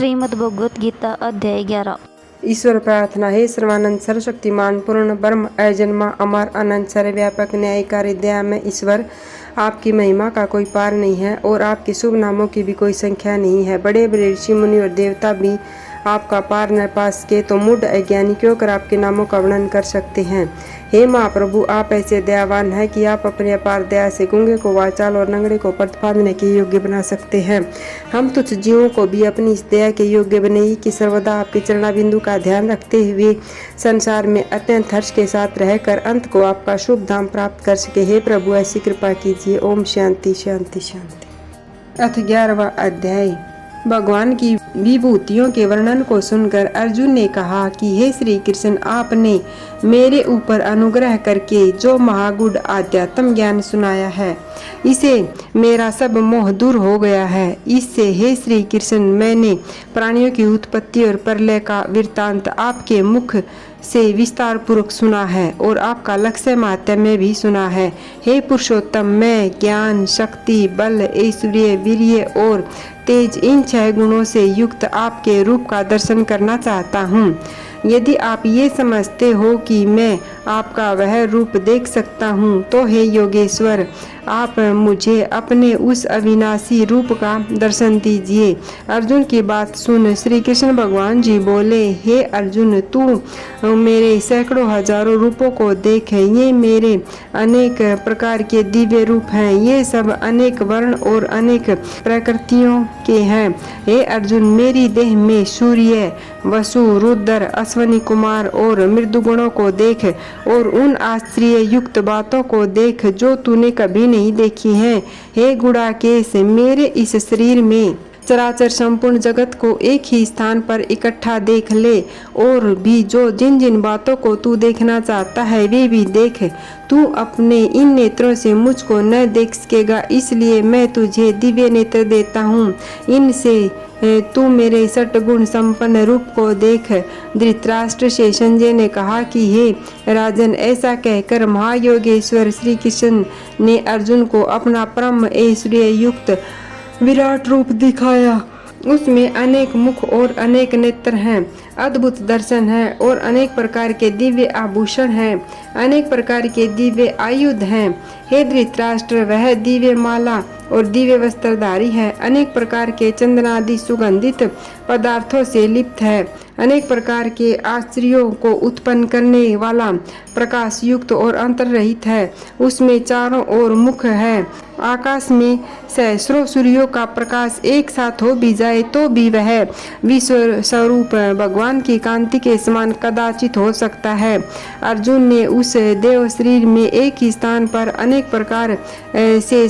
श्रीमद् भगवत गीता अध्याय 11। ईश्वर प्रार्थना। हे सर्वानंद सर्वशक्तिमान पूर्ण ब्रह्म अजन्मा अमर अनंत सर्वव्यापक न्यायकारी दयामय ईश्वर, आपकी महिमा का कोई पार नहीं है और आपके शुभ नामों की भी कोई संख्या नहीं है। बड़े बड़े ऋषि मुनि और देवता भी आपका पार न पा सके तो मूढ़ अज्ञानी क्यों कर आपके नामों का वर्णन कर सकते हैं। हे महाप्रभु, आप ऐसे दयावान हैं कि आप अपने अपार दया से गूंगे को वाचाल और नंगड़े को पथ फाँदने के योग्य बना सकते हैं। हम तुच्छ जीवों को भी अपनी इस दया के योग्य बने कि सर्वदा आपके चरणाबिंदु का ध्यान रखते हुए संसार में अत्यंत हर्ष के साथ रहकर अंत को आपका शुभ धाम प्राप्त कर सके। हे प्रभु, ऐसी कृपा कीजिए। ओम शांति शांति शांति। अथ 11वां अध्याय। भगवान की विभूतियों के वर्णन को सुनकर अर्जुन ने कहा कि हे श्री कृष्ण, आपने मेरे ऊपर अनुग्रह करके जो महागुढ़ आध्यात्म ज्ञान सुनाया है, इसे मेरा सब मोह दूर हो गया है। इससे हे श्री कृष्ण, मैंने प्राणियों की उत्पत्ति और प्रलय का वृत्तांत आपके मुख से विस्तार पूर्वक सुना है और आपका लक्ष्य माध्यम भी सुना है। हे पुरुषोत्तम, मैं ज्ञान, शक्ति, बल, ऐश्वर्य, वीर्य और तेज, इन 6 गुणों से युक्त आपके रूप का दर्शन करना चाहता हूँ। यदि आप ये समझते हो कि मैं आपका वह रूप देख सकता हूँ, तो हे योगेश्वर, आप मुझे अपने उस अविनाशी रूप का दर्शन दीजिए। अर्जुन की बात सुन श्री कृष्ण भगवान जी बोले, हे अर्जुन, तू मेरे सैकड़ों हजारों रूपों को देख। ये मेरे अनेक प्रकार के दिव्य रूप हैं। ये सब अनेक वर्ण और अनेक प्रकृतियों के हैं। हे अर्जुन, मेरी देह में सूर्य, वसु, रुद्र, अश्वनी कुमार और मृदुगुणों को देख और उन आश्चर्य युक्त बातों को देख जो तूने कभी नहीं देखी हैं। हे गुड़ाकेश, मेरे इस शरीर में चराचर संपूर्ण जगत को एक ही स्थान पर इकट्ठा देख ले और भी जो जिन जिन बातों को तू देखना चाहता है वे भी देख। तू अपने इन नेत्रों से मुझको न देख सकेगा, इसलिए मैं तुझे दिव्य नेत्र देता हूँ। इनसे तू मेरे सटगुण संपन्न रूप को देख। धृतराष्ट्र से संजय ने कहा कि हे राजन, ऐसा कहकर महायोगेश्वर श्री कृष्ण ने अर्जुन को अपना परम ऐश्वर्य युक्त विराट रूप दिखाया। उसमें अनेक मुख और अनेक नेत्र हैं, अद्भुत दर्शन है और अनेक प्रकार के दिव्य आभूषण हैं, अनेक प्रकार के दिव्य आयुध हैं। हे धृतराष्ट्र, वह दिव्य माला और दिव्य वस्त्रधारी है, अनेक प्रकार के चंदनादि सुगंधित पदार्थों से लिप्त है, अनेक प्रकार के आश्चर्यों को उत्पन्न करने वाला, प्रकाश युक्त और अंतर रहित है। उसमें चारों ओर मुख है। आकाश में सहस्रों सूर्यों का प्रकाश एक साथ हो भी जाए तो भी वह विश्व स्वरूप भगवान की कांति के समान कदाचित हो सकता है। अर्जुन ने उस देव शरीर में एक ही स्थान पर अनेक प्रकार से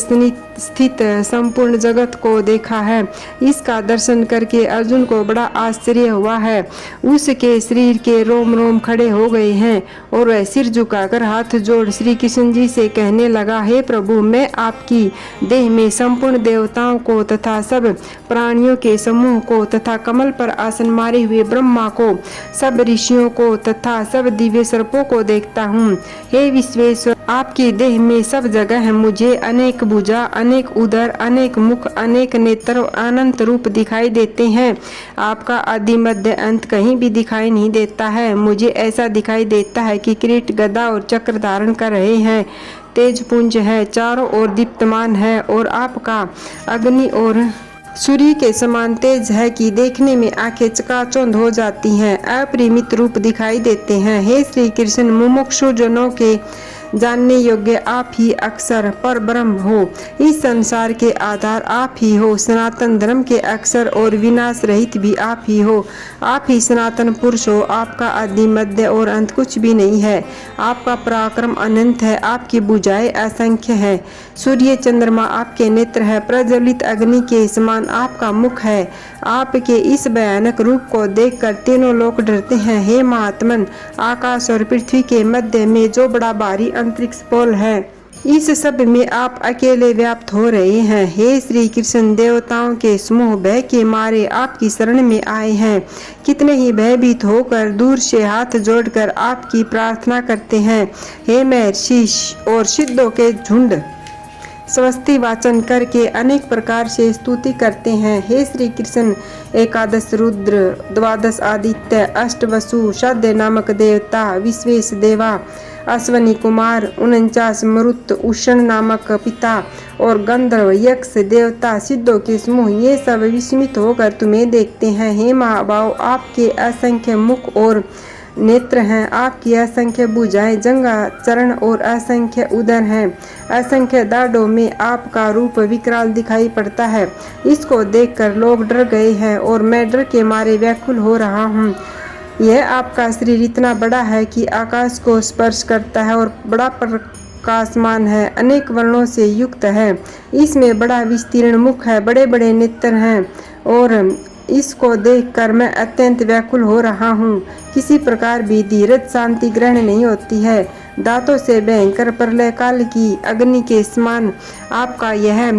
स्थित संपूर्ण जगत को देखा है। इसका दर्शन करके अर्जुन को बड़ा आश्चर्य हुआ है। उसके शरीर के रोम रोम खड़े हो गए हैं और वह सिर झुकाकर हाथ जोड़ श्री कृष्ण जी से कहने लगा, हे प्रभु, मैं आपकी देह में संपूर्ण देवताओं को तथा सब प्राणियों के समूह को तथा कमल पर आसन मारे हुए ब्रह्मा को, सब ऋषियों को तथा सब दिव्य सर्पों को देखता हूँ। हे विश्वेश्वर, आपकी देह में सब जगह मुझे अनेक भुजा, अनेक उदर, अनेक मुख, अनेक नेत्र, अनंत रूप दिखाई देते हैं। आपका आदि मध्य अंत कहीं भी दिखाई नहीं देता है। मुझे ऐसा दिखाई देता है कि किरीट, गदा और चक्र धारण कर रहे हैं। तेजपुंज है, चारों ओर दीप्तमान है और आपका अग्नि और सूर्य के समान तेज है कि देखने में आंखें चकाचौंध हो जाती हैं। अपरिमित रूप दिखाई देते हैं। हे श्री कृष्ण, मुमुक्षु जनों के जानने योग्य आप ही अक्षर पर ब्रह्म हो। इस संसार के आधार आप ही हो। सनातन धर्म के अक्षर और विनाश रहित भी आप ही हो। आप ही सनातन पुरुष हो। आपका आदि मध्य और अंत कुछ भी नहीं है। आपका पराक्रम अनंत है। आपकी भुजाएं असंख्य है। सूर्य चंद्रमा आपके नेत्र है। प्रज्वलित अग्नि के समान आपका मुख है। आपके इस भयानक रूप को देखकर तीनों लोग डरते हैं। हे महात्मन, आकाश और पृथ्वी के मध्य में जो बड़ा भारी अंतरिक्ष पोल है, इस सब में आप अकेले व्याप्त हो रहे हैं। हे श्री कृष्ण, देवताओं के समूह भय के मारे आपकी शरण में आए हैं। कितने ही भयभीत होकर दूर से हाथ जोड़कर आपकी प्रार्थना करते हैं। हे महर्षि और सिद्धों के झुंड, स्वस्ति वाचन करके अनेक प्रकार से स्तुति करते हैं। हे श्री कृष्ण, एकादश रुद्र, द्वादश आदित्य, अष्ट वसु, शाद्य नामक देवता, विश्वेश देवा, अश्वनी कुमार, 49 मरुत, उषण नामक पिता और गंधर्व, यक्ष, देवता, सिद्धों के समूह, ये सब विस्मित होकर तुम्हें देखते हैं। हे महाभाव, आपके असंख्य मुख और नेत्र हैं, आपकी असंख्य भुजाएं, जंगा चरण और असंख्य उदर हैं। असंख्य दाढ़ों में आपका रूप विकराल दिखाई पड़ता है। इसको देखकर लोग डर गए हैं और मैं डर के मारे व्याकुल हो रहा हूँ। यह आपका शरीर इतना बड़ा है कि आकाश को स्पर्श करता है और बड़ा प्रकाशमान है, अनेक वर्णों से युक्त है। इसमें बड़ा विस्तीर्ण मुख है, बड़े बड़े नेत्र हैं और इसको देखकर मैं अत्यंत व्याकुल हो रहा हूँ। किसी प्रकार भी धीरज शांति ग्रहण नहीं होती है। दांतों से भयंकर प्रलय काल की अग्नि के समान आपका यह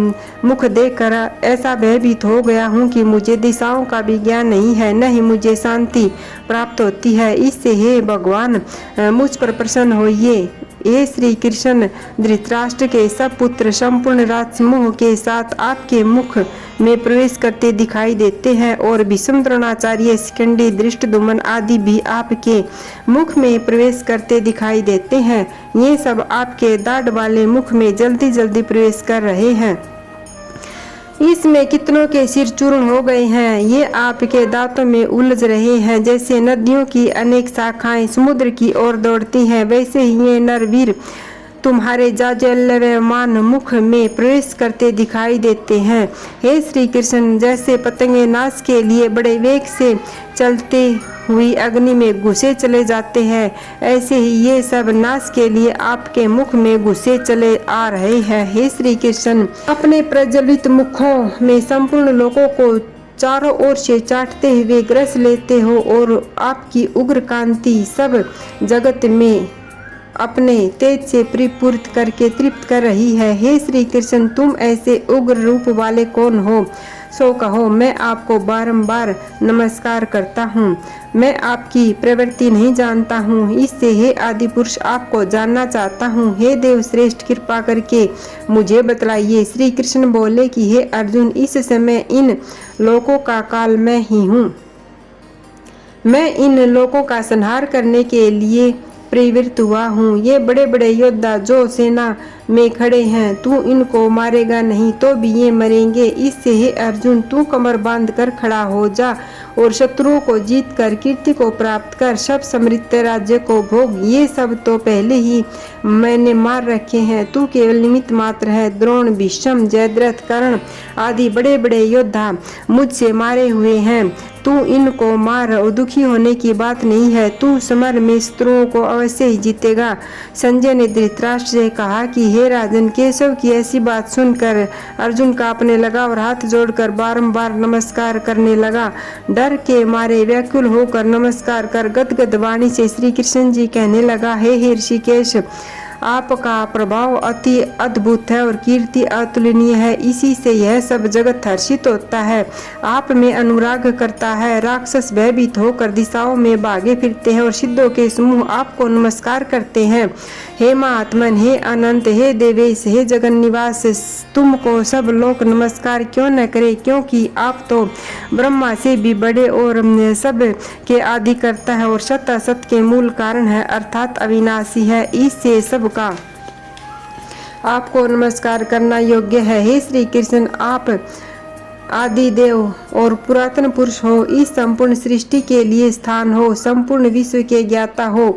मुख देखकर ऐसा भयभीत हो गया हूँ कि मुझे दिशाओं का भी ज्ञान नहीं है, न ही मुझे शांति प्राप्त होती है। इससे हे भगवान, मुझ पर प्रसन्न होइए। हे श्री कृष्ण, धृतराष्ट्र के सब पुत्र संपूर्ण राजसमूह के साथ आपके मुख में प्रवेश करते दिखाई देते हैं और भीष्म, द्रोणाचार्य, शिखंडी, धृष्टद्युम्न आदि भी आपके मुख में प्रवेश करते दिखाई देते हैं। ये सब आपके दाढ़ वाले मुख में जल्दी जल्दी प्रवेश कर रहे हैं। इसमें कितनों के सिर चूर्ण हो गए हैं। ये आपके दांतों में उलझ रहे हैं। जैसे नदियों की अनेक शाखाएं समुद्र की ओर दौड़ती हैं, वैसे ही ये नरवीर तुम्हारे जाज्वल्यमान मुख में प्रवेश करते दिखाई देते हैं। हे श्री कृष्ण, जैसे पतंगे नाश के लिए बड़े वेग से चलते हुई अग्नि में घुसे चले जाते हैं, ऐसे ही ये सब नाश के लिए आपके मुख में घुसे चले आ रहे हैं। हे श्री कृष्ण, अपने प्रज्वलित मुखों में संपूर्ण लोगों को चारों ओर से चाटते हुए ग्रस लेते हो और आपकी उग्र कांति सब जगत में अपने तेज से परिपूरित करके तृप्त कर रही है। हे श्री कृष्ण, तुम ऐसे उग्र रूप वाले कौन हो, सो कहो। मैं आपको बारंबार नमस्कार करता हूँ। मैं आपकी प्रवृत्ति नहीं जानता हूँ, इससे हे आदि पुरुष आपको जानना चाहता हूँ। हे देव श्रेष्ठ, कृपा करके मुझे बतलाइए। श्री कृष्ण बोले कि हे अर्जुन, इस समय इन लोगों का काल मैं ही हूँ। मैं इन लोगों का संहार करने के लिए प्रवृत्त हुआ हूँ। ये बड़े बड़े योद्धा जो सेना में खड़े हैं, तू इनको मारेगा नहीं तो भी ये मरेंगे। इससे हे अर्जुन, तू कमर बांध कर खड़ा हो जा और शत्रुओं को जीत कर कीर्ति को प्राप्त कर, सब समृद्ध राज्य को भोग। ये सब तो पहले ही मैंने मार रखे हैं, तू केवल निमित्त मात्र है। द्रोण, भीष्म, जयद्रथ, कर्ण आदि बड़े बड़े योद्धा मुझसे मारे हुए हैं, तू इनको मार और दुखी होने की बात नहीं है। तू समर में शत्रुओं को अवश्य ही जीतेगा। संजय ने धृतराष्ट्र से कहा कि हे राजन, केशव की ऐसी बात सुनकर अर्जुन कांपने लगा और हाथ जोड़कर बारंबार नमस्कार करने लगा। डर के मारे व्याकुल होकर नमस्कार कर गदगद वाणी से श्री कृष्ण जी कहने लगा, हे ऋषिकेश, आपका प्रभाव अति अद्भुत है और कीर्ति अतुलनीय है। इसी से यह सब जगत हर्षित होता है, आप में अनुराग करता है। राक्षस भयभीत होकर दिशाओं में भागे फिरते हैं और सिद्धों के समूह आपको नमस्कार करते हैं। हे महात्मन, हे अनंत, हे देवेश, हे जगन निवास, तुमको सब लोग नमस्कार क्यों न करे, क्योंकि आप तो ब्रह्मा से भी बड़े और सब के आदि करता है और सत असत के मूल कारण है, अर्थात अविनाशी है। इससे सबका आपको नमस्कार करना योग्य है। हे श्री कृष्ण, आप आदि देव और पुरातन पुरुष हो, इस संपूर्ण सृष्टि के लिए स्थान हो, संपूर्ण विश्व के ज्ञाता हो।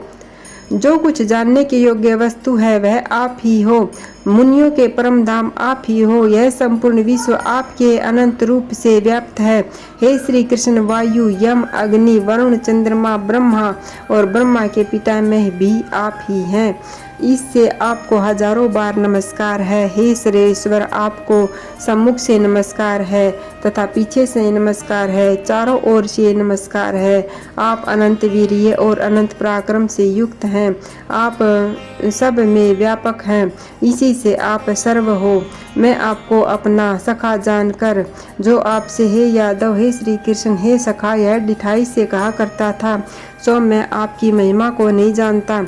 जो कुछ जानने के योग्य वस्तु है वह आप ही हो। मुनियों के परम धाम आप ही हो। यह संपूर्ण विश्व आपके अनंत रूप से व्याप्त है। हे श्री कृष्ण, वायु, यम, अग्नि, वरुण, चंद्रमा, ब्रह्मा और ब्रह्मा के पितामह भी आप ही हैं। इससे आपको हजारों बार नमस्कार है। हे श्रेष्ठवर, आपको सम्मुख से नमस्कार है तथा पीछे से नमस्कार है, चारों ओर से नमस्कार है। आप अनंत वीर्य और अनंत पराक्रम से युक्त हैं। आप सब में व्यापक हैं, इसी से आप सर्व हो। मैं आपको अपना सखा जानकर जो आपसे हे यादव, हे श्री कृष्ण, हे सखा, यह डिठाई से कहा करता था, सो मैं आपकी महिमा को नहीं जानता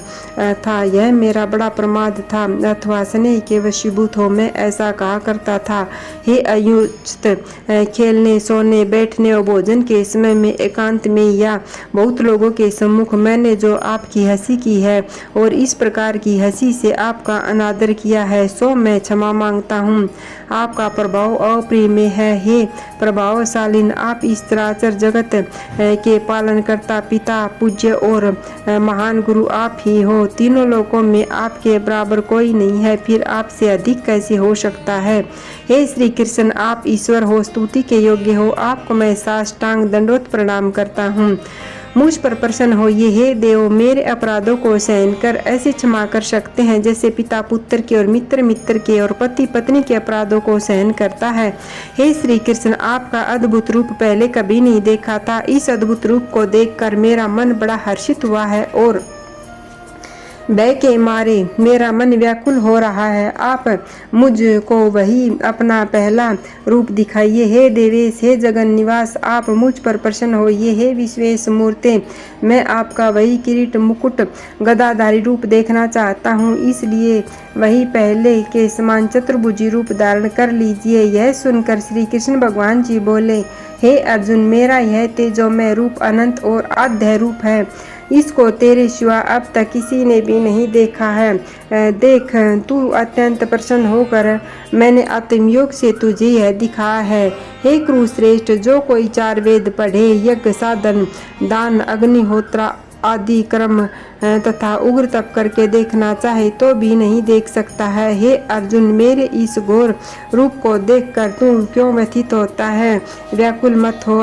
था। यह मेरा बड़ा प्रमाद था, अथवा स्नेह के वशीभूत हो मैं ऐसा कहा करता था। हे अयुक्त, खेलने, सोने, बैठने और भोजन के समय में, एकांत में या बहुत लोगों के सम्मुख मैंने जो आपकी हंसी की है और इस प्रकार की हंसी से आपका अनादर किया है, सो मैं क्षमा मांगता हूँ। आपका प्रभाव अप्रिय में है। हे प्रभावशालीन, आप इस चराचर जगत के पालन करता, पिता, पूज्य और महान गुरु आप ही हो। तीनों लोकों में आपके बराबर कोई नहीं है, फिर आपसे अधिक कैसे हो सकता है। हे श्री कृष्ण, आप ईश्वर हो, स्तुति के योग्य हो। आपको मैं साष्टांग दंडवत प्रणाम करता हूँ। मुझ पर प्रसन्न होइए। हे देव, मेरे अपराधों को सहन कर ऐसे क्षमा कर सकते हैं जैसे पिता पुत्र के और मित्र मित्र के और पति पत्नी के अपराधों को सहन करता है। हे श्री कृष्ण, आपका अद्भुत रूप पहले कभी नहीं देखा था। इस अद्भुत रूप को देखकर मेरा मन बड़ा हर्षित हुआ है और भय के मारे मेरा मन व्याकुल हो रहा है। आप मुझको वही अपना पहला रूप दिखाइए। हे देवेश, हे जगन निवास, आप मुझ पर प्रसन्न होइए। हे विश्वेश मूर्ते, मैं आपका वही किरीट मुकुट गदाधारी रूप देखना चाहता हूँ, इसलिए वही पहले के समान चतुर्भुजी रूप धारण कर लीजिए। यह सुनकर श्री कृष्ण भगवान जी बोले, हे अर्जुन, मेरा यह तेजोमय रूप अनंत और आद्य रूप है। इसको तेरे सिवा अब तक किसी ने भी नहीं देखा है। देख, तू अत्यंत प्रसन्न होकर मैंने आत्मयोग से तुझे यह दिखाया है। हे कुरुश्रेष्ठ, जो कोई 4 वेद पढ़े, यज्ञ, साधन, दान, अग्निहोत्र आदि कर्म तथा उग्र तप करके देखना चाहे तो भी नहीं देख सकता है। हे अर्जुन, मेरे इस घोर रूप को देखकर तू क्यों व्यथित होता है? व्याकुल मत हो,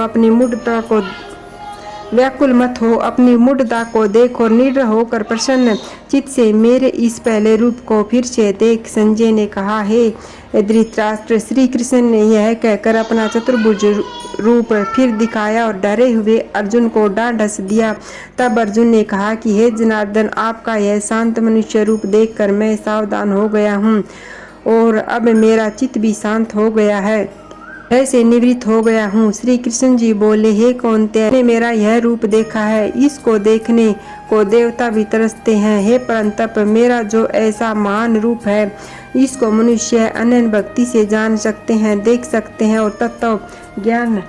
अपनी मूढ़ता को देख और निडर होकर प्रसन्न चित्त से मेरे इस पहले रूप को फिर से देख। संजय ने कहा, हे धृतराष्ट्र, श्री कृष्ण ने यह कहकर अपना चतुर्भुज रूप फिर दिखाया और डरे हुए अर्जुन को डांट हंस दिया। तब अर्जुन ने कहा कि हे जनार्दन, आपका यह शांत मनुष्य रूप देखकर मैं सावधान हो गया हूँ और अब मेरा चित्त भी शांत हो गया है, ऐसे निवृत्त हो गया हूँ। श्री कृष्ण जी बोले, हे कौन्तेय, ने मेरा यह रूप देखा है, इसको देखने को देवता भी तरसते हैं। हे परंतप, मेरा जो ऐसा महान रूप है, इसको मनुष्य अनन्य भक्ति से जान सकते हैं, देख सकते हैं और तत्व ज्ञान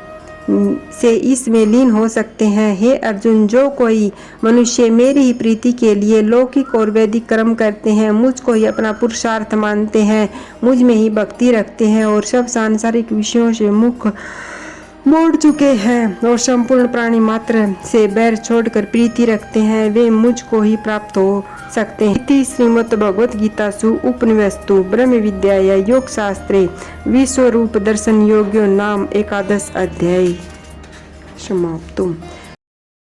से इसमें लीन हो सकते हैं। हे अर्जुन, जो कोई मनुष्य मेरी ही प्रीति के लिए लौकिक और वैदिक कर्म करते हैं, मुझको ही अपना पुरुषार्थ मानते हैं, मुझ में ही भक्ति रखते हैं और सब सांसारिक विषयों से मुख मोड़ चुके हैं और संपूर्ण प्राणी मात्र से बैर छोड़कर प्रीति रखते हैं, वे मुझको ही प्राप्त हो सकते हैं। इति श्रीमद् भगवत गीतासु उपनिषत्सु ब्रह्म विद्याया योग शास्त्रे विश्व रूप दर्शन योग्यो नाम 11 अध्याय समाप्तम्।